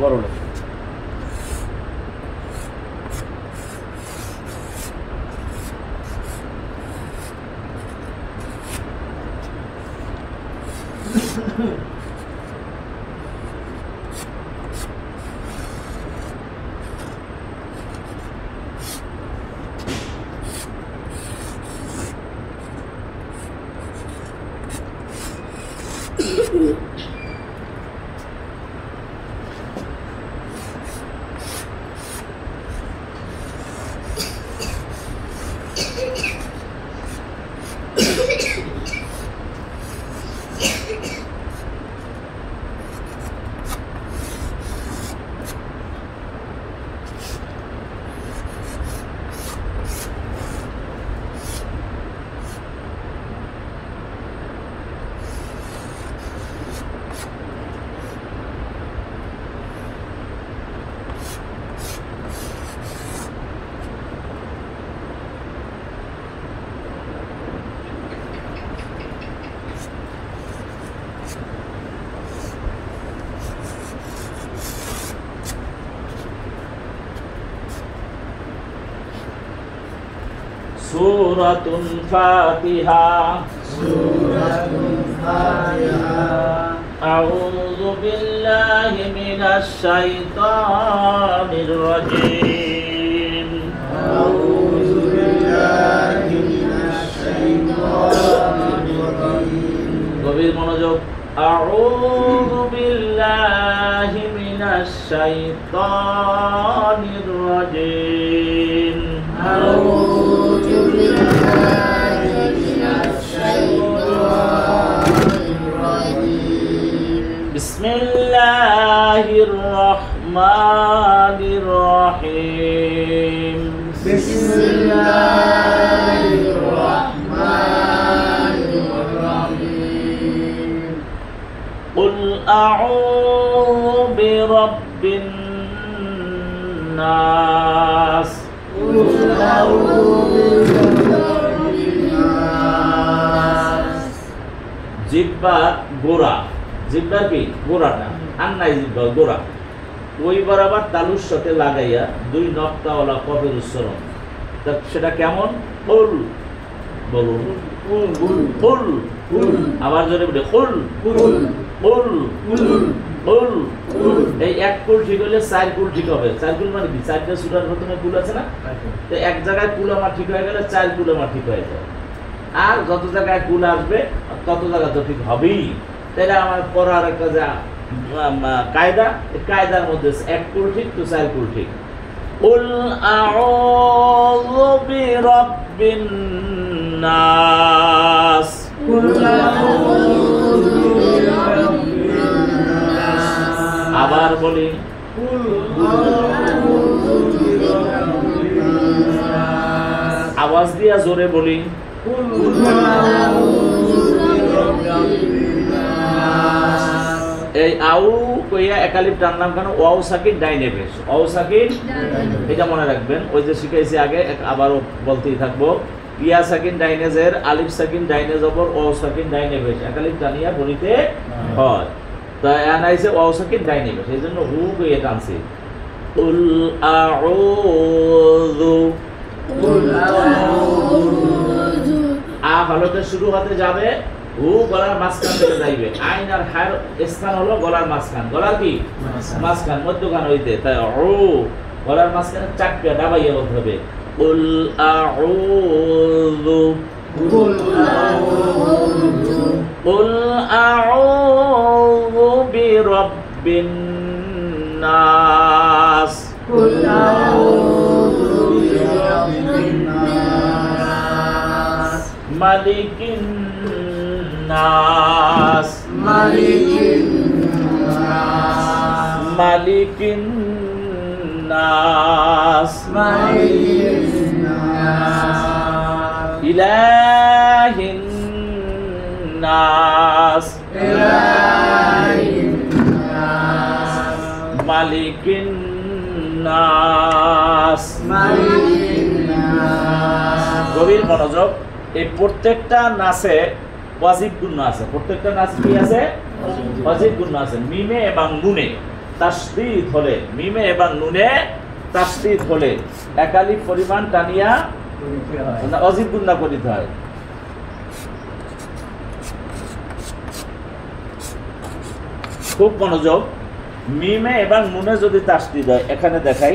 বড় सूरतुल फातिहा अऊज़ु बिल्लाहि मिनश शैतानिर रजीम गभीर मनोयोग अऊज़ु बिल्लाहि मिनश शैतानिर रजीम बिस्मिल्लाहिर रहमानिर रहीम बिस्मिल्लाहिर रहमानिर रहीम कुल अऊज़ु बिरब्बिन नास জিহ্বা গোড়া জিহ্বার কি গোড়াটা আন্নাই জিহ্বা গোড়া ওই বরাবর তালুর সাথে লাগাইয়া দুই নক্তাওয়ালা কফের উচ্চারণ সেটা কেমন কুল বলুন কুল আবার জোরে বলে কুল কুল কুল এই এক কুল ঠিক হলে চার কুল ঠিক হবে চার কুল মানে কি চারটা সুরার প্রথমে কুল আছে না তো এক জায়গায় কুল আমার ঠিক হয়ে গেলে চার কুল আমার ঠিক হয়ে যায় আর যত জায়গায় কুল আসবে তত জায়গা তো ঠিক হবেই তাহলে আমার পড়ার একটা যা কায়দা কায়দার মধ্যে এক কুল ঠিক তো চার কুল ঠিক কুল আউযু বিরাব্বিন নাস আবার বলি আওয়াজ দিয়া জোরে বলি এই আউ কইয়া একালিফ টানলাম কেন ওয়াও সাকিন ডাইনে পেশ ওয়াও সাকিন এটা মনে রাখবেন ওই যে শিখাইছি আগে আবারও বলতেই থাকবো ইয়া সাকিন ডাইনে জের আলিফ সাকিন ডাইনে জবর ওয়াও সাকিন ডাইনে পেশ একালিফ টানিয়া বলিতে হয় তা আনাইছে ওয়াও সাকিন ডাইনে পেশ এইজন্য হু কইয়া টানছি কুল আউযু আ হলতে শুরু হতে যাবে ও গলার মাঝখান থেকে যাইবে আইন আর হার স্থান হলো গলার মাঝখান গলার কি মাঝখান মধ্যখান হইতে তাই ও গলার মাঝখানে চারটা দাবাইয়া বলতে হবে কুল আউযু কুল আউযু বিরাব্বিন নাস قل أعوذ برب الناس মালিকিন নাস ملك الناس মালিকিন নাস ملك الناس ইলাহিন নাস إله الناس মালিকিন নাস। ملك الناس গভীর মনোযোগ। এই প্রত্যেকটা নাসে ওয়াজিব গুণ আছে, প্রত্যেকটা নাস কি আছে? ওয়াজিব গুণ আছে। মিমে এবং নুনে তাসদীদ হলে, মিমে এবং নুনে তাসদীদ হলে একালিফ পরিমাণ টানিয়া ওয়াজিব গুণ করিতে হয়। খুব মনোযোগ। মিমে এবং নুনে যদি তাসদীদ হয়, এখানে দেখাই,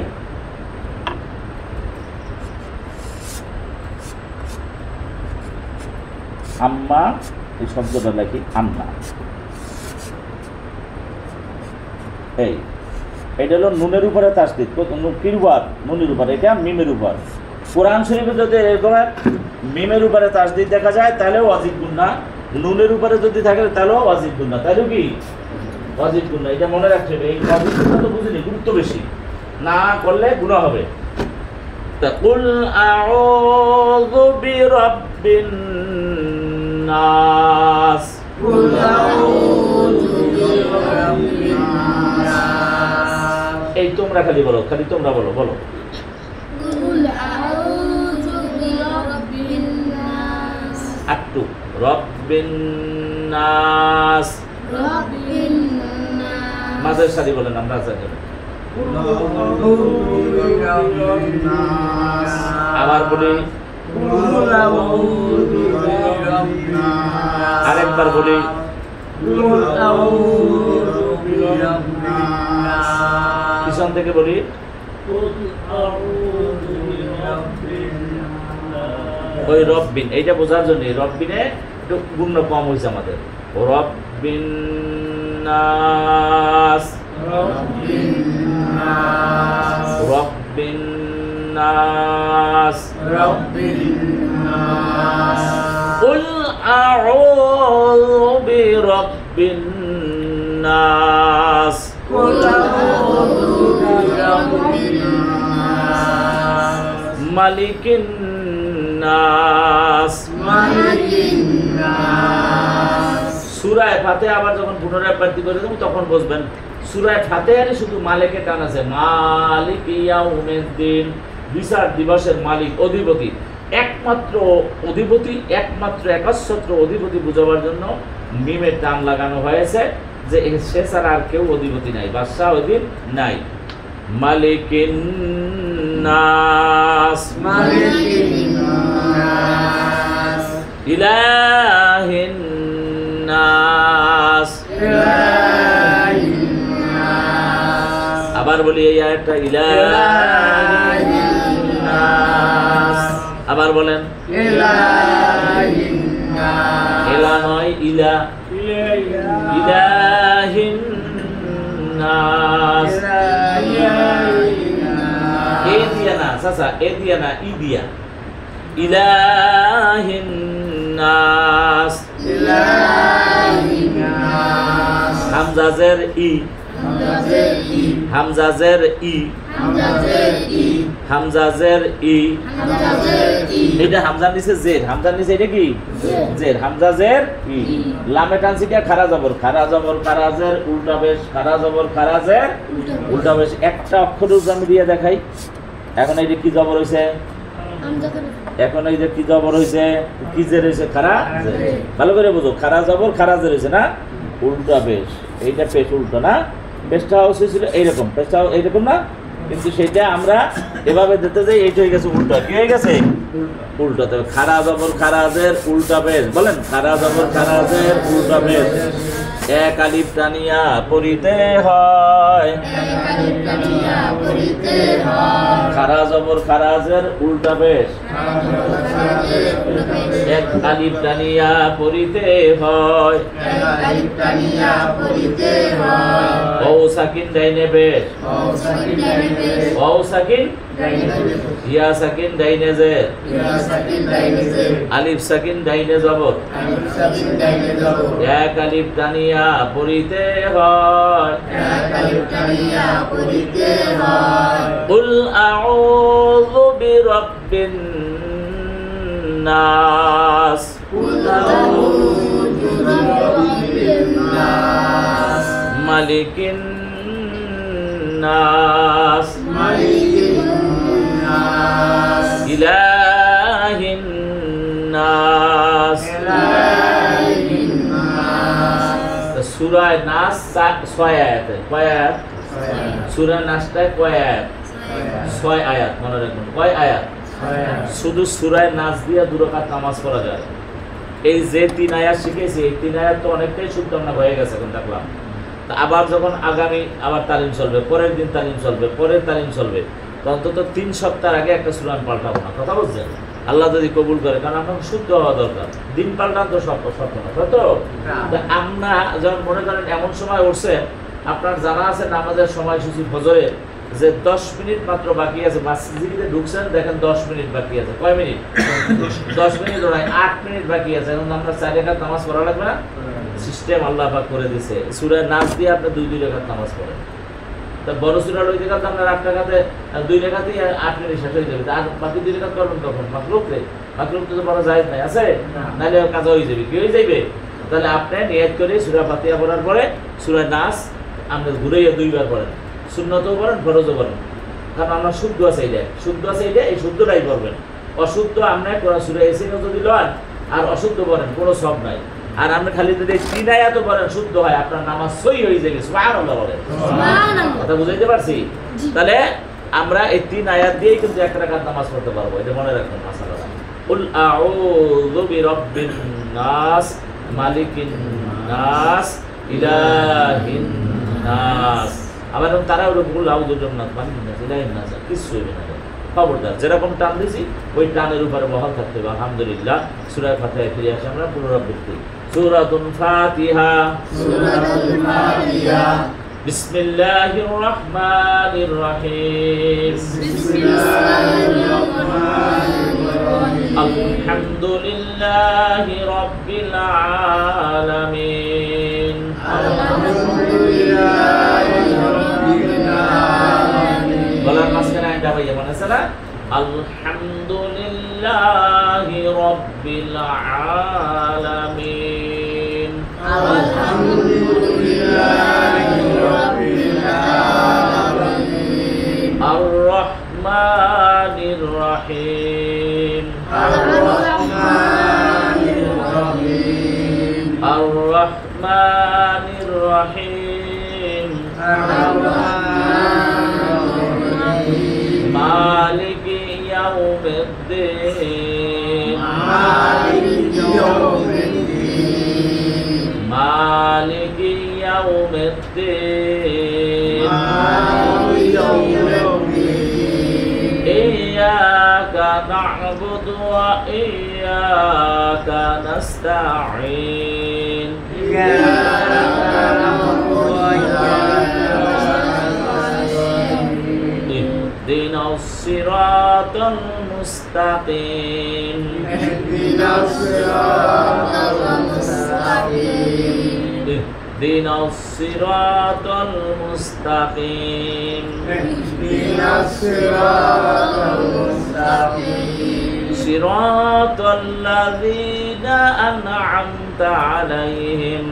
আম্মা, এই শব্দটা লেখি আন্না, এটা হলো নুনের উপরে তাসদীদ। কির উপর? নুনের উপর। এটা মিমের উপর। কোরআন শরীফে যদি এরকম মিমের উপরে তাসদীদ দেখা যায় তাহলেও ওয়াজিব গুন্না, নুনের উপরে যদি থাকে তাহলেও ওয়াজিব গুন্না, তাহলেও কি ওয়াজিব গুন্না। এটা মনে রাখতে হবে। এই ওয়াজিব গুন্না তো বুঝিনি, গুরুত্ব বেশি, না করলে গুনাহ হবে। কুল আউযু বিরাব্বিন নাস قل أعوذ برب الناس এই তোমরা খালি বলো, খালি তোমরা বলো, বলো। قل أعوذ برب الناس একটু রব্বিন নাস, رب الناس মাঝের সারি বলেন, আমরা জানি। قل أعوذ برب الناس আবার বলি, قل أعوذ برب الناس আরেকবার বলি, قل أعوذ برب الناس পিছন থেকে বলি, قل أعوذ برب الناس ওই রব্বিন, এইটা বোঝার জন্য রব্বিনে একটু গুণ কম হয়েছে আমাদের। রব্বিন নাস, رب الناس রব্বিন নাস। رب الناس قل أعوذ برب الناس قل أعوذ برب الناس ملك الناس ملك الناس সূরা ফাতিহা আবার যখন পুনরাবৃত্তি করে দেব তখন বুঝবেন সূরা ফাতিহার শুধু মালিকে টান আছে। মালিক ইয়াউমিদ্দিন, বিচার দিবসের মালিক, অধিপতি, একমাত্র অধিপতি, একমাত্র একচ্ছত্র অধিপতি বোঝাবার জন্য মিমে টান লাগানো হয়েছে, যে সে ছাড়া আর কেউ অধিপতি নাই, বাদশাহ অধীন নাই। মালিকিন নাস, ملك الناس ইলাহিন নাস। إله الناس আবার বলি এই আয়াতটা, ইলাহিন নাস। আবার বলেন, إله الناس ইলা নয়, ইলা, ইলাহিন নাস। এ দিয়া না চাচা, এ দিয়া না, ই দিয়া। ইলাহিন নাস, হামজা জের ই, হামজা জের ই, হামজা জের ই। এটা হামজার নিচে জের, হামজার নিচে এটা কি জের, হামজা জের ই। লামে টানসিটা খারা জবর, খারা জবর খারা জের উল্টা বেশ, খারা জবর খারা জের উল্টা বেশ। একটা অক্ষর আমি দিয়ে দেখাই। এখন এই যে কি জবর হইছে, এখন এই যে কি জবর হইছে, কি জের হইছে, খারা জের। ভালো করে বুঝো, খারা জবর খারা জের হইছে না, উল্টা বেশ। এইটা পেশ উল্টো না, পেশটা হয়েছিল এইরকম, পেশটা এইরকম না, কিন্তু সেটা আমরা এভাবে দিতে যাই, এইটা হয়ে গেছে উল্টা। কি হয়ে গেছে? উল্টা। তবে খারা জবর খারাজের উল্টা বেশ, বলেন খারা জবর খারাজের উল্টা বেশ। এক আলিফ টানিয়া পড়িতে হয় খারা জবর খারাজের উল্টা পেশ এক আলিফ টানিয়া পড়িতে হয় ও সাকিন ডাইনে পেশ ও সাকিন ইয়া সাকিন ডাইনে জের আলিফ সাকিন ডাইনে জবর এক আলিফ টানিয়া পড়িতে হয় কুল আউযু বিরাব্বিন নাস মালিকিন নাস ইলাহিন নাস সূরা নাস 6 আয়াতে কয় আয়াত সূরা নাসটায় কয় আয়াত 6 আয়াত মনে রাখবেন কয় আয়াত শুধু সূরা নাস দিয়ে 2 রাকাত নামাজ পড়া যায় এই যে 3 আয়াত শিখেছি এই 3 আয়াত তো অনেকটাই শুদ্ধ আমরা হয়ে গেছে এখন দেখলাম তা আবার যখন আগামী আবার তালিম চলবে পরের দিন তালিম চলবে পরের তালিম চলবে তো অন্তত 3 সপ্তাহ আগে একটা সূরা আমি পাল্টাবো না কথা বলছেন আল্লাহ যদি কবুল করে কারণ আপনার শুদ্ধ হওয়া দরকার দিন পাল্টান তো সব সত্য না তাই তো আমরা যখন মনে করেন এমন সময় উঠছে আপনার জানা আছে নামাজের সময়সূচি ফজরে যে 10 মিনিট মাত্র বাকি আছে মসজিদে ঢুকছেন দেখেন 10 মিনিট বাকি আছে কয় মিনিট 10 মিনিট নয় 8 মিনিট বাকি আছে এখন আমরা 4 রাকাত নামাজ পড়া লাগবে না সিস্টেম আল্লাহ পাক করে দিয়েছে সূরা নাস দিয়ে আপনি 2 রাকাত নামাজ পড়েন তা বড় সূরা ওই রাকাত আপনার 8 রাকাতে 2 রাকাতেই 8 মিনিট শেষ হয়ে যাবে আর বাকি 2 রাকাত করবেন তখন মাকরুহ তো বড় জায়েজ নাই আছে নালে কাজ হয়ে যাবে কি হয়ে যাবে তাহলে আপনি নিয়ত করে সূরা ফাতিহা পড়ার পরে সূরা নাস আপনি ঘুরাইয়া 2 বার পড়েন সুন্নতও পড়েন ফরজও পড়েন কারণ আমরা শুদ্ধ আছে এইটা এই শুদ্ধটাই পড়বেন অশুদ্ধ আমরা কোরআন সূরা ইয়াসিনও যদি লন আর অশুদ্ধ পড়েন কোনো সব নাই আর আমরা খালি যদি 3 আয়াত পড়েন শুদ্ধ হয় আপনার নামাজ সহি হয়ে যাবে সুবহানাল্লাহ বলেন সুবহানাল্লাহ কথা বুঝাইতে পারছি তাহলে আমরা এই 3 আয়াত দিয়েই কিন্তু 1 রাকাত নামাজ পড়তে পারবো এটা মনে রাখবেন মাসালাটা কুল আউযু বিরাব্বিন নাস মালিকিন নাস ইলাহিন নাস আবার তারা ওরকম কুল আউযু বিরাব্বিন নাস মালিকিন নাস ইলাহিন নাস কিছু হবে না খবরদার যেরকম টান দিছি ওই টানের উপরে বহাল থাকতে হবে আলহামদুলিল্লাহ সূরা ফাতিহা ফিরে আসি আমরা পুনরাবৃত্তি সূরাতুল ফাতিহা বিসমিল্লাহির রহমানির রহিম আলহামদুলিল্লাহি রাব্বিল আলামিন বলার মাঝখানে একটা ভাইয়া মনে আছে না আলহামদুলিল্লাহি রাব্বিল আলামিন আর রহমানির রহিম আর রহমানির রহিম مالك يوم الدين مالك يوم الدين إياك نعبد وإياك نستعين اهدنا الصراط المستقيم اهدنا الصراط المستقيم صراط الذين أنعمت عليهم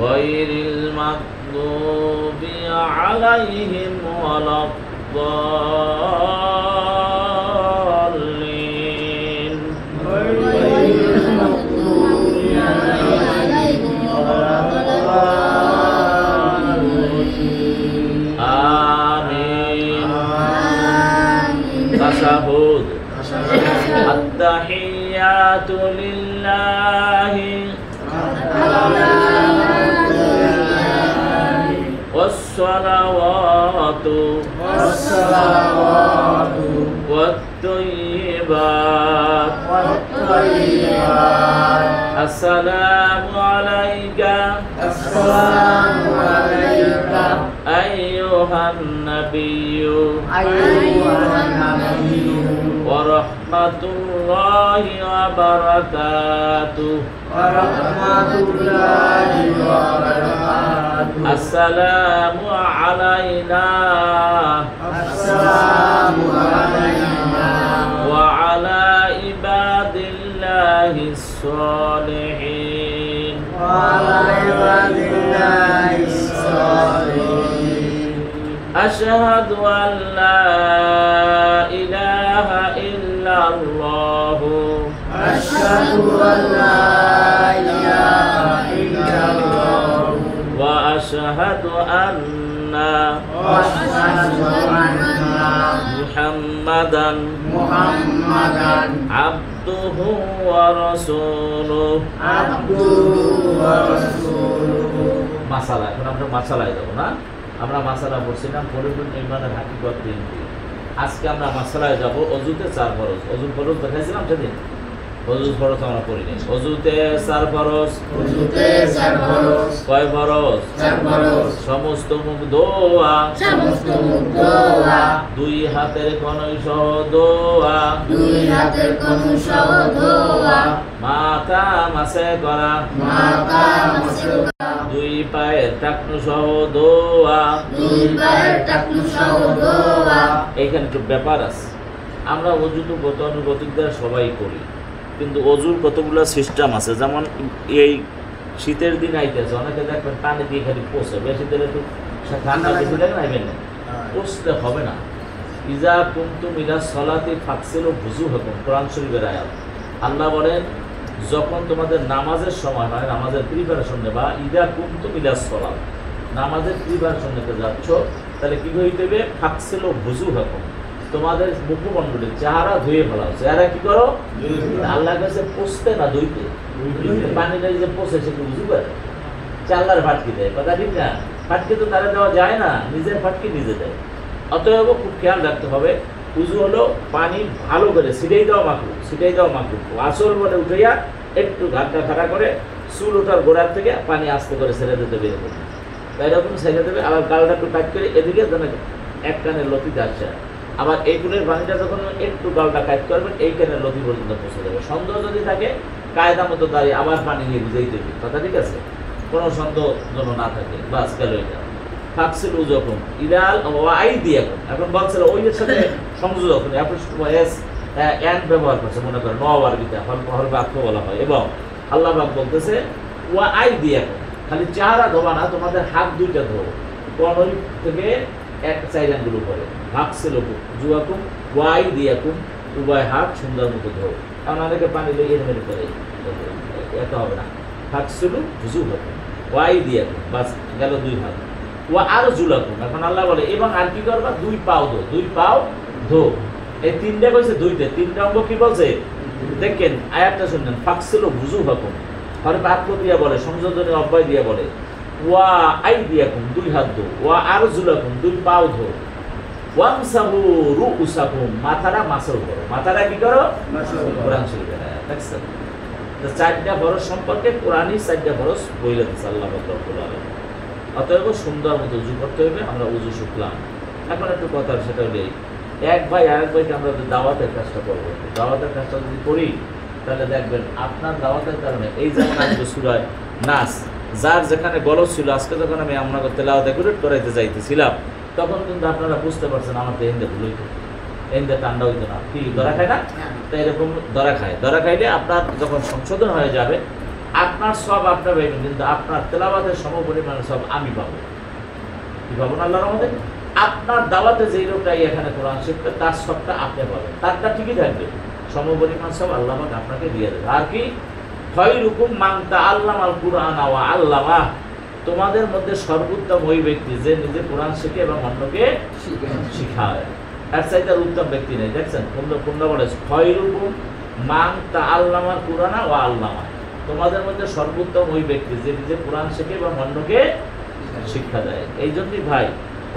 غير المغضوب عليهم ولا الضالين آمين تشهد التحيات আত্তাহিয়াতু লিল্লাহি والصلوات والطيبات السلام عليك أيها النبي ورحمة الله وبركاته السلام علينا وعلى عباد الله الصالحين أشهد أن لا إله إلا الله وأشهد أن محمدا عبده ورسوله মাসালা এখন আমরা মাসালায় যাব না আমরা মাসালা পড়ছিলাম পরিপূর্ণ ইমানের হাকিকত তিনটি আজকে আমরা মাসালায় যাব অজুতে 4 ফরজ অজু ফরজ দেখাইছিলাম সেদিন অজু ফরজ আমরা পড়ি নাই অজুতে 4 ফরজ কয় ফরজ সমস্ত মুখ দোয়া দুই হাতের কনুই সহ দোয়া মাথা মাসে করা দুই পায়ের টাকনু সহ দোয়া এইখানে একটু ব্যাপার আছে আমরা অজু তো গতানুগতিক দ্বারা সবাই করি কিন্তু অজুর কতগুলো সিস্টেম আছে যেমন এই শীতের দিন আইতেছে অনেকে দেখবেন পানি দিয়ে খালি পোষে বেশি দিলে একটু ঠান্ডা বেশি লাগে নাইবেন না পোষতে হবে না ইজা কুমতুম ইলা সলাতি ফাকসিলু বুজুহাকুম কোরআন শরীফের আয়াত আল্লাহ বলেন যখন তোমাদের নামাজের সময় হয় নামাজের প্রিপারেশন নেবা ইজা কুমতুম ইলা সলাত নামাজের প্রিপারেশন নিতে যাচ্ছ তাহলে কি হইতে হবে ফাকসিলু বুজুহাকুম তোমাদের মুখমণ্ডলে চেহারা ধুয়ে ফেলা চেহারা কি করো আল্লাহর কাছে পোষতে না ধুইতে পানিটা যে পোষে সে উজু করে চাল্লার ফাটকি দেয় কথা ঠিক না ফাটকি তো তারা দেওয়া যায় না নিজের ফাটকি নিজে দেয় অতএব খুব খেয়াল রাখতে হবে উজু হলো পানি ভালো করে ছিটাই দেওয়া মাকরু আসল বলে উঠাইয়া একটু ঘাটটা খাড়া করে চুল ওঠার গোড়ার থেকে পানি আস্তে করে ছেড়ে দিতে বের করবে তাই এরকম ছেড়ে দেবে আবার গালটা একটু টাইট করে এদিকে যেন এক কানের লতিতে আসছে আবার এই কুলের পানিটা যখন একটু গালটা কাজ করবেন এই কানের লতি পর্যন্ত পৌঁছে যাবে সন্দেহ যদি থাকে কায়দা মতো দাঁড়িয়ে আবার পানি নিয়ে বুঝেই দেবে কথা ঠিক আছে কোনো সন্দেহ যেন না থাকে বাস গেল এটা ফাকসিল উজুকুম ইলাল ওয়াইদিয়াকুম এখন বলছিল ওইদের সাথে সংযোগ করে এস এন্ড ব্যবহার করছে মনে করেন নওয়ারবিতে হল বাক্য বলা হয় এবং আল্লাহ পাক বলতেছে ওয়াইদিয়াকুম খালি চেহারা ধোবা না তোমাদের হাত দুইটা ধোও কোন থেকে এক সাইড আঙ্গুল উপরে ফাকসিল উজুকুম ওয়াইদিয়াকুম উভয় হাত সুন্দর মতো ধোও কারণ অনেকে পানি দিয়ে এরমের করে এত হবে না ফাকসিলু উজুকুম ওয়াইদিয়াকুম বাস গেল দুই হাত ওয়া আরজুলাকুম এখন আল্লাহ বলে এবং আর কি করবা দুই পাও ধো এই তিনটা কইছে তিনটা অঙ্গ কি বলছে দেখেন আয়াতটা শুনলেন ফাকসিলু বুজুহাকুম হর বাক্য দিয়া বলে সংযোজনে অব্যয় দিয়া বলে ওয়া আইদিয়াকুম দুই হাত ধো ওয়া আরজুলাকুম দুই পাও ধো ওয়ামসাহু রুউসাকুম মাথাটা মাসল করো মাথাটা কি করো কোরআন শরীফের আয়াত দেখছেন তো চারটা ফরজ সম্পর্কে কোরআনই চারটা ফরজ বইলে দিয়েছে আল্লাহ রব্বুল আলামিন অতএব সুন্দর মতো উজু করতে হবে আমরা উজু শুকলাম এখন একটু কথা সেটা হলে এক ভাই আরেক ভাইকে আমরা যদি দাওয়াতের কাজটা করবো দাওয়াতের কাজটা যদি করি তাহলে দেখবেন আপনার দাওয়াতের কারণে এই যেমন আজকে সুরায় নাচ যার যেখানে গলদ ছিল আজকে যখন আমি আপনাকে তেলাওয়াত ডেকোরেট করাইতে যাইতেছিলাম তখন কিন্তু আপনারা বুঝতে পারছেন আমার তো এন্দে ভুল হইতো এন্দে ঠান্ডা হইতো না কি ধরা খায় না তাই এরকম ধরা খাইলে আপনার যখন সংশোধন হয়ে যাবে আপনার সব আপনার পাইবেন কিন্তু আপনার তেলাওয়াতের সমপরিমাণ সব আমি পাবো কি পাবো না আল্লাহর রহমতে আপনার দাওয়াতে যেই লোকটাই এখানে কোরআন শিখবে তার সবটা আপনি পাবেন তারটা ঠিকই থাকবে সমপরিমাণ সব আল্লাহ পাক আপনাকে দিয়ে দেবে আর কি খায়রুকুম মান তাআল্লামাল কুরআন ওয়া আল্লামা তোমাদের মধ্যে সর্বোত্তম ওই ব্যক্তি যে নিজে কোরআন শিখে এবং অন্যকে শিখায় এর চাইতে উত্তম ব্যক্তি নেই দেখছেন কোনটা বলে খায়রুকুম মান তাআল্লামাল কুরআনা ওয়া আল্লামা, তোমাদের মধ্যে সর্বোত্তম ওই ব্যক্তি যে নিজে কোরআন শেখে এবং অন্যকে শিক্ষা দেয়। এই জন্যই ভাই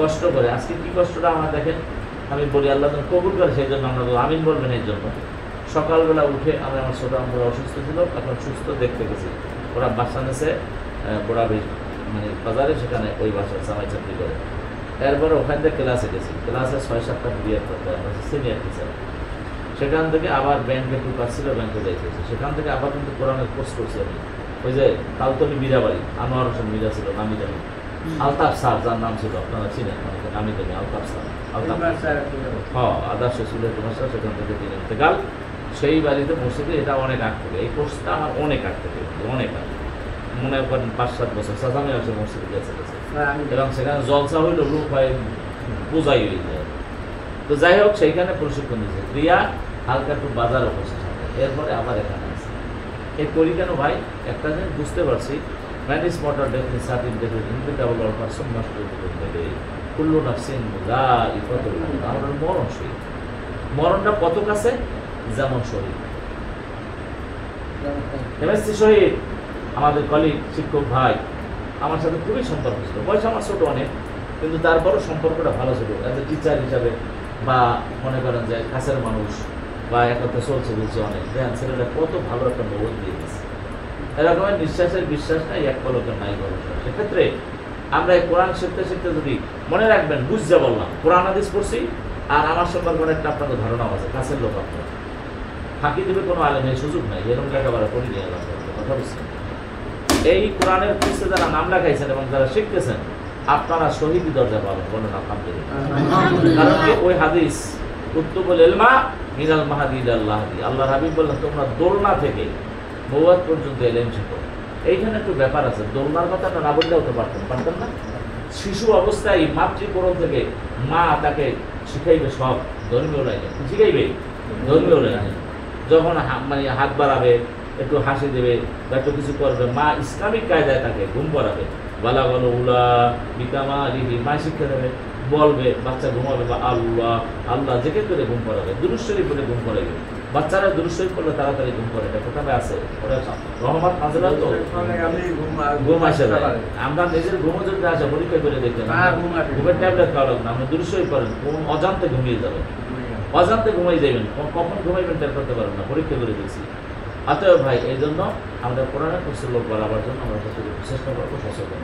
কষ্ট করে, আজকে কি কষ্টটা আমরা দেখেন, আমি বলি আল্লাহ যেন কবুল করে, সেই জন্য আমরা আমিন বলবেন। এই জন্য সকালবেলা উঠে আমি আমার ছোট আমরা অসুস্থ ছিল, এখন সুস্থ দেখতে গেছি, ওরা বাসা নেছে বড়া মানে বাজারে, সেখানে ওই বাসায় জামাই চাকরি করে। এরপরে ওখান থেকে ক্লাসে গেছি, ক্লাসে 6-7টা বিয়ে করতে সিনিয়র টিচার, সেখান থেকে আবার ব্যাংকে একটু কাজ ছিল, ব্যাংকে যাইতেছি, সেখান থেকে আবার কিন্তু কোরআনের কোর্স করছি আমি। ওই যে তালতলি মীরাবাড়ি আনোয়ার হোসেন মীরা ছিল, নামি দামি আলতাফ স্যার, যার নাম ছিল আপনারা চিনেন অনেকে, নামি দামি আলতাফ স্যার, আলতাফ হ্যাঁ আদার্স স্কুলের মাস্টার, সেখান থেকে তিনি ইন্তেকাল। সেই বাড়িতে মসজিদে, এটা অনেক আগ থেকে, এই কোর্সটা আমার অনেক আগ থেকে, অনেক আগ, মনে করেন 5-7 বছর সাজানো আছে মসজিদে গেছে এবং সেখানে জলসা হইল লোক হয় বোঝাই হয়ে যায়। তো যাই হোক সেইখানে প্রশিক্ষণ দিয়েছে, ক্রিয়া হালকা একটু বাজার উপস্থিত, এরপরে আবার এখানে আছে। এই করি কেন ভাই, একটা জিনিস বুঝতে পারছি, man is mortal definite certificate inevitable all person must be কুল্লু নাফসিন যায়িকাতুল মাউত, আমরা মরণশীল, মরণটা কত কাছে, যেমন শহীদ। এমএসসি শহীদ আমাদের কলিগ শিক্ষক ভাই, আমার সাথে খুবই সম্পর্ক ছিল, বয়স আমার ছোটো অনেক, কিন্তু তারপরও সম্পর্কটা ভালো ছিল, অ্যাজ এ টিচার হিসাবে, বা মনে করেন যে কাছের মানুষ, বা একত্রে চলছে বলছে অনেক, দেখেন ছেলেটা কত ভালো একটা মগজ দিয়ে দিচ্ছে। এরকমের নিঃশ্বাসের বিশ্বাস নাই, এক পলকের নাই ভরসা। সেক্ষেত্রে আমরা এই কোরআন শিখতে শিখতে যদি মনে রাখবেন, বুঝতে বললাম কোরআন হাদিস পড়ছি, আর আমার সম্পর্কে একটা আপনাদের ধারণাও আছে, কাছের লোক আপনার ফাঁকি দেবে কোনো আলেমের সুযোগ নাই, এরকম একেবারে পড়ি নিয়ে গেলাম কথা বুঝছেন। এই কোরআনের কোর্সে যারা নাম লেখাইছেন এবং যারা শিখতেছেন, আপনারা শহীদি দরজা পাবেন, বলেন আলহামদুলিল্লাহ। কারণ কি ওই হাদিস কুতুবুল ইলমা মিনাল মাহদি ইলাল লাহদি, আল্লাহর হাবিব বললেন তোমরা দোলনা থেকে নবুয়ত পর্যন্ত ইলম শেখো। এইখানে একটু ব্যাপার আছে, দোলনার কথাটা না বললেও তো পারতেন না। শিশু অবস্থায় মাতৃকোরণ থেকে মা তাকে শিখাইবে সব ধর্মীয় লাইনে, শিখাইবে ধর্মীয় লাইনে। যখন মানে হাত বাড়াবে, একটু হাসি দেবে বা একটু কিছু করবে, মা ইসলামিক কায়দায় তাকে ঘুম পড়াবে, বালা বলো উলা বিকামা লিহি, মা শিক্ষা দেবে, বলবে, বাচ্চা ঘুমাবে, বা আল্লাহ আল্লাহ জেকে করে ঘুম পড়াবে, দুরূদ শরীফ বলে ঘুম পড়াবে। বাচ্চারা দুরূদ শরীফ পড়লে তাড়াতাড়ি ঘুম পড়ে, এটা কোথায় আছে, ওটা রহমত নাজিলা তো ঘুম আসে যায়। আমরা নিজের ঘুমও যদি আসে পরীক্ষা করে দেখেন, ঘুমের ট্যাবলেট খাওয়া লাগবে না, আপনি দুরূদ শরীফ করেন, অজান্তে ঘুমিয়ে যাবেন, অজান্তে ঘুমাই যাবেন, কখন ঘুমাইবেন টের করতে পারবেন না, পরীক্ষা করে দিয়েছি। অতএব ভাই এই জন্য আমরা কোরআনের কোর্সের লোক বাড়াবার জন্য আমরা চেষ্টা করবো, সচেতন